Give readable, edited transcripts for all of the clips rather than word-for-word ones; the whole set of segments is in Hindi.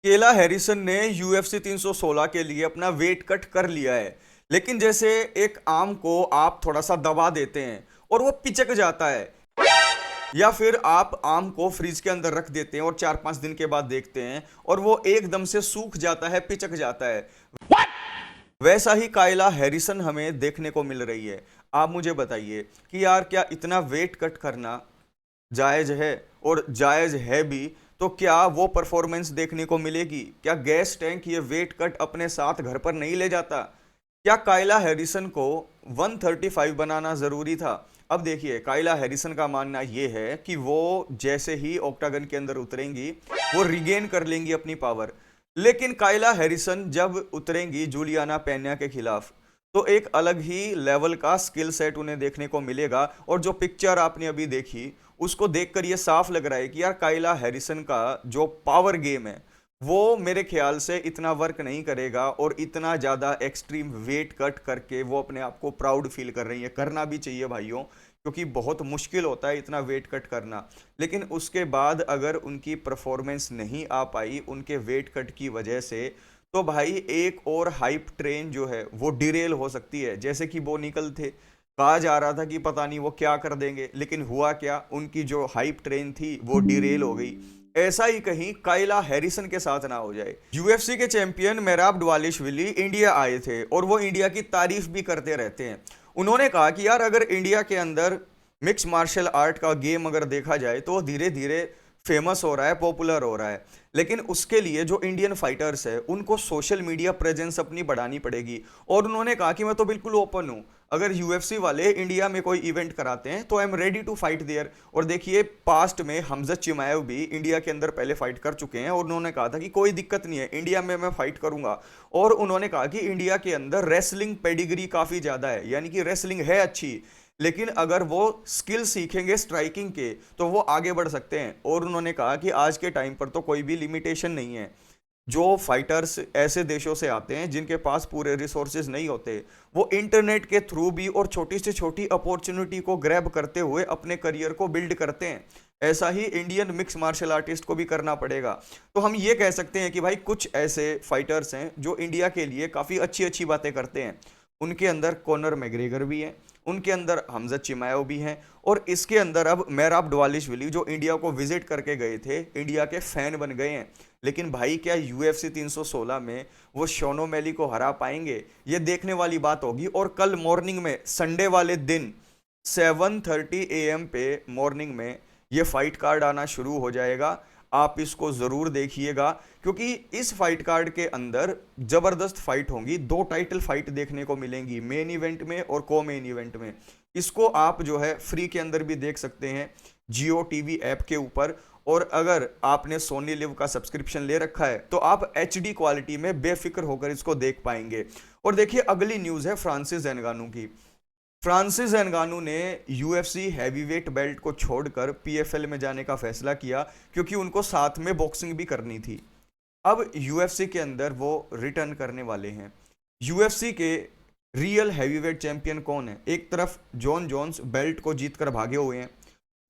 केला हैरिसन ने यूएफसी 316 के लिए अपना वेट कट कर लिया है। लेकिन जैसे एक आम को आप थोड़ा सा दबा देते हैं और वो पिचक जाता है, या फिर आप आम को फ्रिज के अंदर रख देते हैं और 4-5 दिन के बाद देखते हैं और वो एकदम से सूख जाता है, पिचक जाता है, वैसा ही कायला हैरिसन हमें देखने को मिल रही है। आप मुझे बताइए कि यार क्या इतना वेट कट करना जायज है? और जायज है भी तो क्या वो परफॉर्मेंस देखने को मिलेगी? क्या गैस टैंक ये वेट कट अपने साथ घर पर नहीं ले जाता? क्या कायला हैरिसन को 135 बनाना जरूरी था? अब देखिए, कायला हैरिसन का मानना ये है कि वो जैसे ही ऑक्टागन के अंदर उतरेंगी वो रिगेन कर लेंगी अपनी पावर। लेकिन कायला हैरिसन जब उतरेंगी जूलियाना पेन्या के खिलाफ तो एक अलग ही लेवल का स्किल सेट उन्हें देखने को मिलेगा। और जो पिक्चर आपने अभी देखी उसको देखकर ये साफ लग रहा है कि यार कायला हैरिसन का जो पावर गेम है वो मेरे ख्याल से इतना वर्क नहीं करेगा, और इतना ज़्यादा एक्सट्रीम वेट कट करके वो अपने आप को प्राउड फील कर रही है। करना भी चाहिए भाइयों, क्योंकि बहुत मुश्किल होता है इतना वेट कट करना। लेकिन उसके बाद अगर उनकी परफॉर्मेंस नहीं आ पाई उनके वेट कट की वजह से, तो भाई एक और हाइप ट्रेन जो है वो डिरेल हो सकती है। जैसे कि वो निकल थे, कहा जा रहा था कि पता नहीं वो क्या कर देंगे, लेकिन हुआ क्या, उनकी जो हाइप ट्रेन थी वो डिरेल हो गई। ऐसा ही कहीं कायला हैरिसन के साथ ना हो जाए। यूएफसी के चैंपियन मेराब डवालिशविली इंडिया आए थे और वो इंडिया की तारीफ भी करते रहते हैं। उन्होंने कहा कि यार अगर इंडिया के अंदर मिक्स मार्शल आर्ट का गेम अगर देखा जाए तो धीरे धीरे फेमस हो रहा है, पॉपुलर हो रहा है। लेकिन उसके लिए जो इंडियन फाइटर्स है उनको सोशल मीडिया प्रेजेंस अपनी बढ़ानी पड़ेगी। और उन्होंने कहा कि मैं तो बिल्कुल ओपन हूं, अगर यूएफसी वाले इंडिया में कोई इवेंट कराते हैं तो I am ready to fight there. और देखिए, पास्ट में हमजत चिमाएव भी इंडिया के अंदर पहले फाइट कर चुके हैं और उन्होंने कहा था कि कोई दिक्कत नहीं है, इंडिया में मैं फाइट करूंगा। और उन्होंने कहा कि इंडिया के अंदर रेसलिंग पेडिग्री काफी ज्यादा है, यानी कि रेसलिंग है अच्छी, लेकिन अगर वो स्किल सीखेंगे स्ट्राइकिंग के तो वो आगे बढ़ सकते हैं। और उन्होंने कहा कि आज के टाइम पर तो कोई भी लिमिटेशन नहीं है। जो फाइटर्स ऐसे देशों से आते हैं जिनके पास पूरे रिसोर्सेज नहीं होते, वो इंटरनेट के थ्रू भी और छोटी से छोटी अपॉर्चुनिटी को ग्रैब करते हुए अपने करियर को बिल्ड करते हैं। ऐसा ही इंडियन मिक्स मार्शल आर्टिस्ट को भी करना पड़ेगा। तो हम ये कह सकते हैं कि भाई कुछ ऐसे फाइटर्स हैं जो इंडिया के लिए काफ़ी अच्छी अच्छी बातें करते हैं। उनके अंदर कॉनर मैग्रेगर भी है, उनके अंदर हमजत चिमाएव भी हैं, और इसके अंदर अब मेहराब डवालिशविली जो इंडिया को विजिट करके गए थे, इंडिया के फैन बन गए हैं। लेकिन भाई क्या यूएफसी 316 में वो शॉन ओमैली को हरा पाएंगे? ये देखने वाली बात होगी। और कल मॉर्निंग में, संडे वाले दिन 7:30 AM पे मॉर्निंग में ये फाइट कार्ड आना शुरू हो जाएगा। आप इसको ज़रूर देखिएगा, क्योंकि इस फाइट कार्ड के अंदर ज़बरदस्त फाइट होंगी। 2 टाइटल फाइट देखने को मिलेंगी, मेन इवेंट में और को मेन इवेंट में। इसको आप जो है फ्री के अंदर भी देख सकते हैं जियो टीवी ऐप के ऊपर। और अगर आपने सोनी लिव का सब्सक्रिप्शन ले रखा है तो आप HD क्वालिटी में बेफिक्र होकर इसको देख पाएंगे। और देखिए, अगली न्यूज़ है फ्रांसिस एनगानू की। फ्रांसिस एनगानू ने यूएफसी हैवीवेट बेल्ट को छोड़कर पीएफएल में जाने का फैसला किया, क्योंकि उनको साथ में बॉक्सिंग भी करनी थी। अब यूएफसी के अंदर वो रिटर्न करने वाले हैं। यूएफसी के रियल हैवीवेट चैंपियन कौन है? एक तरफ जॉन जोन्स बेल्ट को जीतकर भागे हुए हैं,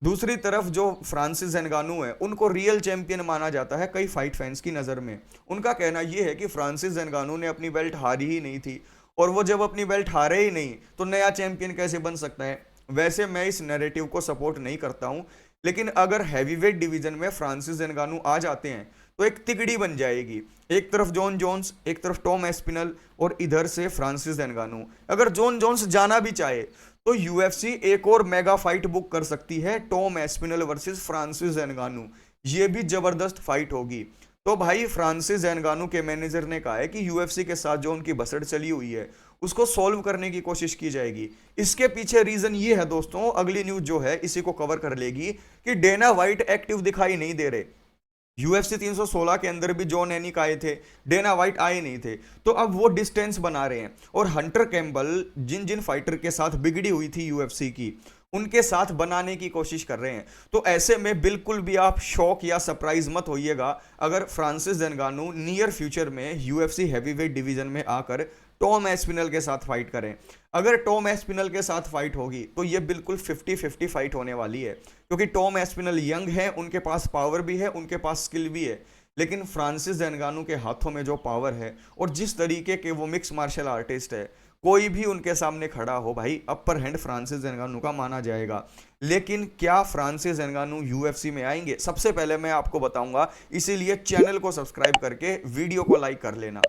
दूसरी तरफ जो फ्रांसिस एनगानू है उनको रियल चैंपियन माना जाता है कई फाइट फैंस की नज़र में। उनका कहना यह है कि फ्रांसिस एनगानू ने अपनी बेल्ट हारी ही नहीं थी, और वो जब अपनी बेल्ट हारे ही नहीं तो नया चैंपियन कैसे बन सकता है? वैसे मैं इस नैरेटिव को सपोर्ट नहीं करता हूं, लेकिन अगर हैवीवेट डिवीजन में फ्रांसिस एनगानू आ जाते हैं तो एक तिगड़ी बन जाएगी। एक तरफ जॉन जोन्स, एक तरफ टॉम एस्पिनल, और इधर से फ्रांसिस एनगानू। अगर जॉन जोन्स जाना भी चाहे तो यूएफसी एक और मेगा फाइट बुक कर सकती है, टॉम एस्पिनल वर्सेस फ्रांसिस एनगानू। ये भी जबरदस्त फाइट होगी। तो भाई फ्रांसिस एनगानू के मैनेजर ने कहा है कि यूएफसी के साथ जो उनकी बसड़ चली हुई है उसको सॉल्व करने की कोशिश की जाएगी। इसके पीछे रीजन ये है दोस्तों, अगली न्यूज जो है इसी को कवर कर लेगी, कि डेना वाइट एक्टिव दिखाई नहीं दे रहे। यूएफसी 316 के अंदर भी जॉन एनिक आए थे, डेना वाइट आए नहीं थे। तो अब वो डिस्टेंस बना रहे हैं, और हंटर कैम्बल जिन जिन फाइटर के साथ बिगड़ी हुई थी यूएफसी की, उनके साथ बनाने की कोशिश कर रहे हैं। तो ऐसे में बिल्कुल भी आप शॉक या सरप्राइज मत होइएगा अगर फ्रांसिस एनगानू नियर फ्यूचर में यूएफसी हैवीवेट डिवीजन में आकर टॉम एस्पिनल के साथ फाइट करें। अगर टॉम एस्पिनल के साथ फाइट होगी तो ये बिल्कुल 50-50 फाइट होने वाली है, क्योंकि टॉम एस्पिनल यंग है, उनके पास पावर भी है, उनके पास स्किल भी है। लेकिन फ्रांसिस नगानू के हाथों में जो पावर है और जिस तरीके के वो मिक्स मार्शल आर्टिस्ट है, कोई भी उनके सामने खड़ा हो भाई, अपर हैंड फ्रांसिस नगानू का माना जाएगा। लेकिन क्या फ्रांसिस नगानू यूएफसी में आएंगे? सबसे पहले मैं आपको बताऊंगा, इसीलिए चैनल को सब्सक्राइब करके वीडियो को लाइक कर लेना।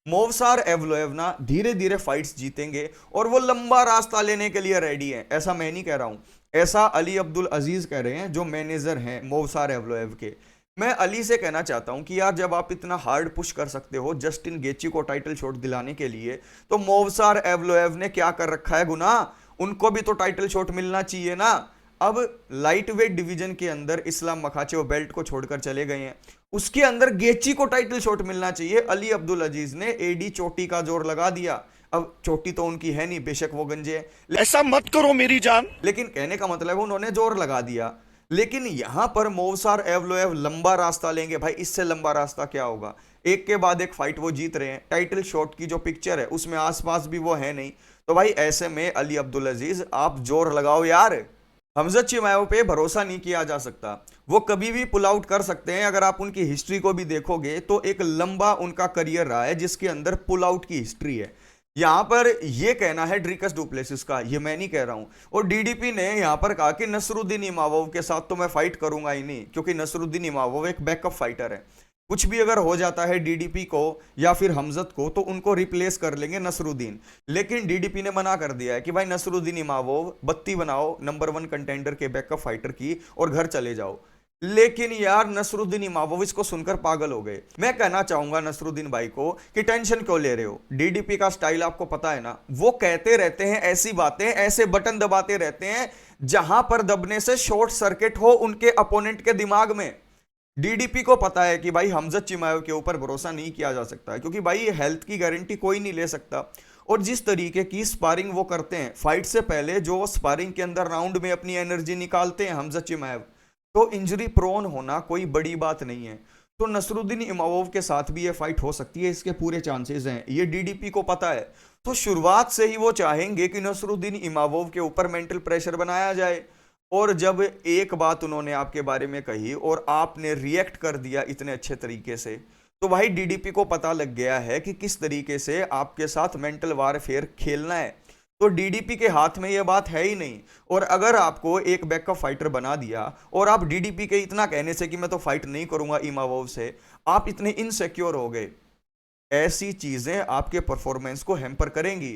मोवसार एवलोएव ना धीरे धीरे फाइट्स जीतेंगे और वो लंबा रास्ता लेने के लिए रेडी है। ऐसा मैं नहीं कह रहा हूं, ऐसा अली अब्दुल अजीज कह रहे हैं जो मैनेजर हैं मोवसार एवलोएव के। मैं अली से कहना चाहता हूं कि यार, जब आप इतना हार्ड पुश कर सकते हो जस्टिन गेची को टाइटल शॉट दिलाने के लिए, तो मोवसार एवलोएव ने क्या कर रखा है गुनाह? उनको भी तो टाइटल शॉट मिलना चाहिए ना। अब लाइट वेट डिवीजन के अंदर इस्लाम मखाचेव बेल्ट को छोड़कर चले गए हैं, उसके अंदर गेची को टाइटल शॉट मिलना चाहिए। अली अब्दुल अजीज ने एडी चोटी का जोर लगा दिया। अब चोटी तो उनकी है नहीं, बेशक वो गंजे है, ऐसा मत करो मेरी जान, लेकिन कहने का मतलब है उन्होंने जोर लगा दिया। लेकिन यहां पर मोवसार एवलोएव लंबा रास्ता लेंगे भाई, इससे लंबा रास्ता क्या होगा? एक के बाद एक फाइट वो जीत रहे हैं, टाइटल शॉट की जो पिक्चर है उसमें आसपास भी वो है नहीं। तो भाई ऐसे में अली अब्दुल अजीज आप जोर लगाओ यार। हमजत चिमाएव पे भरोसा नहीं किया जा सकता, वो कभी भी पुल आउट कर सकते हैं। अगर आप उनकी हिस्ट्री को भी देखोगे तो एक लंबा उनका करियर रहा है जिसके अंदर पुल आउट की हिस्ट्री है। यहां पर यह कहना है ड्रिकस डुप्लेसिस का, ये मैं नहीं कह रहा हूं। और डीडीपी ने यहां पर कहा कि नसरुद्दीन इमामोव के साथ तो मैं फाइट करूंगा ही नहीं, क्योंकि नसरुद्दीन इमामोव एक बैकअप फाइटर है। कुछ भी अगर हो जाता है डीडीपी को या फिर हमजत को, तो उनको रिप्लेस कर लेंगे नसरुद्दीन। लेकिन डीडीपी ने मना कर दिया है कि भाई नसरुद्दीन इमामोव बत्ती बनाओ नंबर 1 कंटेंडर के बैकअप फाइटर की और घर चले जाओ। लेकिन यार नसरुद्दीन इमामोव इसको सुनकर पागल हो गए। मैं कहना चाहूंगा नसरुद्दीन भाई को कि टेंशन क्यों ले रहे हो? डीडीपी का स्टाइल आपको पता है ना, वो कहते रहते हैं ऐसी बातें, ऐसे बटन दबाते रहते हैं जहां पर दबने से शॉर्ट सर्किट हो उनके अपोनेंट के दिमाग में। डीडीपी को पता है कि भाई हमजत चिमाएव के ऊपर भरोसा नहीं किया जा सकता, क्योंकि भाई हेल्थ की गारंटी कोई नहीं ले सकता। और जिस तरीके की स्पारिंग वो करते हैं फाइट से पहले, जो स्पारिंग के अंदर राउंड में अपनी एनर्जी निकालते हैं हमजत चिमाएव, तो इंजरी प्रोन होना कोई बड़ी बात नहीं है। तो नसरुद्दीन इमामोव के साथ भी ये फाइट हो सकती है, इसके पूरे चांसेस हैं, ये डीडीपी को पता है। तो शुरुआत से ही वो चाहेंगे कि नसरुद्दीन इमामोव के ऊपर मेंटल प्रेशर बनाया जाए। और जब एक बात उन्होंने आपके बारे में कही और आपने रिएक्ट कर दिया इतने अच्छे तरीके से, तो भाई डीडीपी को पता लग गया है कि किस तरीके से आपके साथ मेंटल वारफेयर खेलना है। तो डीडीपी के हाथ में यह बात है ही नहीं। और अगर आपको एक बैकअप फाइटर बना दिया और आप डीडीपी के इतना कहने से कि मैं तो फाइट नहीं करूंगा इमामोव से, आप इतने इनसिक्योर हो गए, ऐसी चीजें आपके परफॉर्मेंस को हैम्पर करेंगी।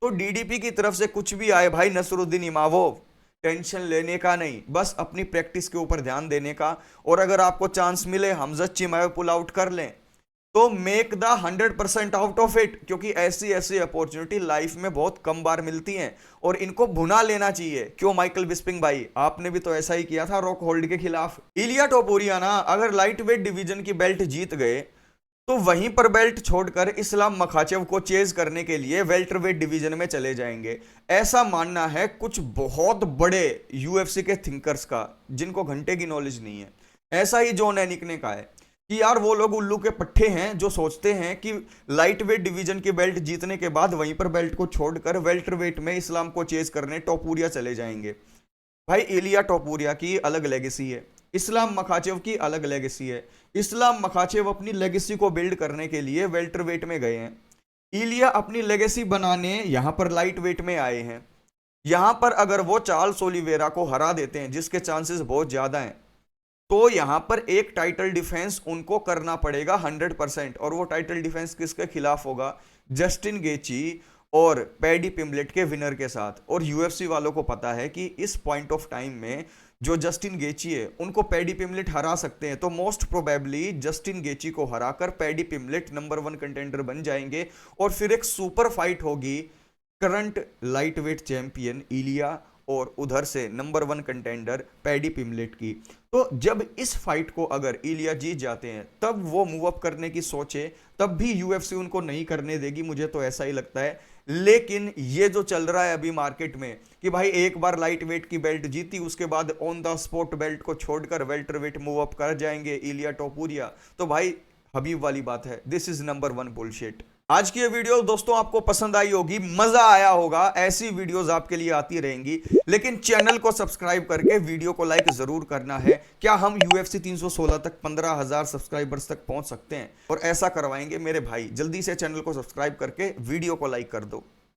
तो डीडीपी की तरफ से कुछ भी आए भाई, नसरुद्दीन इमामोव टेंशन लेने का नहीं, बस अपनी प्रैक्टिस के ऊपर ध्यान देने का। और अगर आपको चांस मिले हमजत चिमाएव पुल आउट कर लें, तो make the 100% out of it, क्योंकि ऐसी ऐसी अपॉर्चुनिटी लाइफ में बहुत कम बार मिलती हैं और इनको भुना लेना चाहिए। क्यों माइकल बिस्पिंग भाई, आपने भी तो ऐसा ही किया था रॉक होल्ड के खिलाफ। इलिया टोपुरिया ना अगर लाइट वेट डिवीजन की बेल्ट जीत गए, तो वहीं पर बेल्ट छोड़कर इस्लाम मखाचेव को चेज करने के लिए वेल्टरवेट डिवीजन में चले जाएंगे। ऐसा मानना है कुछ बहुत बड़े यूएफसी के थिंकर्स का, जिनको घंटे की नॉलेज नहीं है। ऐसा ही जॉन एनिक ने कहा है कि यार वो लोग उल्लू के पट्टे हैं जो सोचते हैं कि लाइट वेट डिवीजन की बेल्ट जीतने के बाद वहीं पर बेल्ट को छोड़कर वेल्टरवेट में इस्लाम को चेज करने टोपुरिया चले जाएंगे। भाई इलिया टोपुरिया की अलग लेगेसी है, इस्लाम मखाचेव की अलग लेगेसी है। इस्लाम मखाचेव अपनी लेगेसी को बिल्ड करने के लिए वेल्टरवेट में गए हैं, इलिया अपनी लेगेसी बनाने यहां पर लाइट वेट में आए हैं। यहां पर अगर वो चार्ल्स ओलिवेरा को हरा देते हैं, जिसके चांसेस बहुत ज्यादा हैं, तो यहां पर एक टाइटल डिफेंस उनको करना पड़ेगा 100%। और वो टाइटल डिफेंस किसके खिलाफ होगा? जस्टिन गेची और पैडी पिम्बलेट के विनर के साथ। और यूएफसी वालों को पता है कि इस पॉइंट ऑफ टाइम में जो जस्टिन गेची है उनको पैडी पिम्बलेट हरा सकते हैं, तो मोस्ट प्रोबेबली जस्टिन गेची को हराकर पैडी पिम्बलेट नंबर 1 कंटेंडर बन जाएंगे। और फिर एक सुपर फाइट होगी करंट लाइट वेट चैंपियन इलिया और उधर से नंबर 1 कंटेंडर पैडी पिम्बलेट की। तो जब इस फाइट को अगर इलिया जीत जाते हैं, तब वो मूव अप करने की सोचे, तब भी यूएफसी उनको नहीं करने देगी, मुझे तो ऐसा ही लगता है। लेकिन ये जो चल रहा है अभी मार्केट में कि भाई एक बार लाइट वेट की बेल्ट जीती, उसके बाद ऑन द स्पॉट बेल्ट को छोड़कर वेल्टर वेट मूव अप कर जाएंगे इलिया टोपुरिया, तो भाई हबीब वाली बात है, दिस इज नंबर 1 बुलशिट। आज की ये वीडियो दोस्तों आपको पसंद आई होगी, मजा आया होगा। ऐसी वीडियोस आपके लिए आती रहेंगी, लेकिन चैनल को सब्सक्राइब करके वीडियो को लाइक जरूर करना है। क्या हम UFC 316 तक 15,000 सब्सक्राइबर्स तक पहुंच सकते हैं? और ऐसा करवाएंगे मेरे भाई। जल्दी से चैनल को सब्सक्राइब करके वीडियो को लाइक कर दो।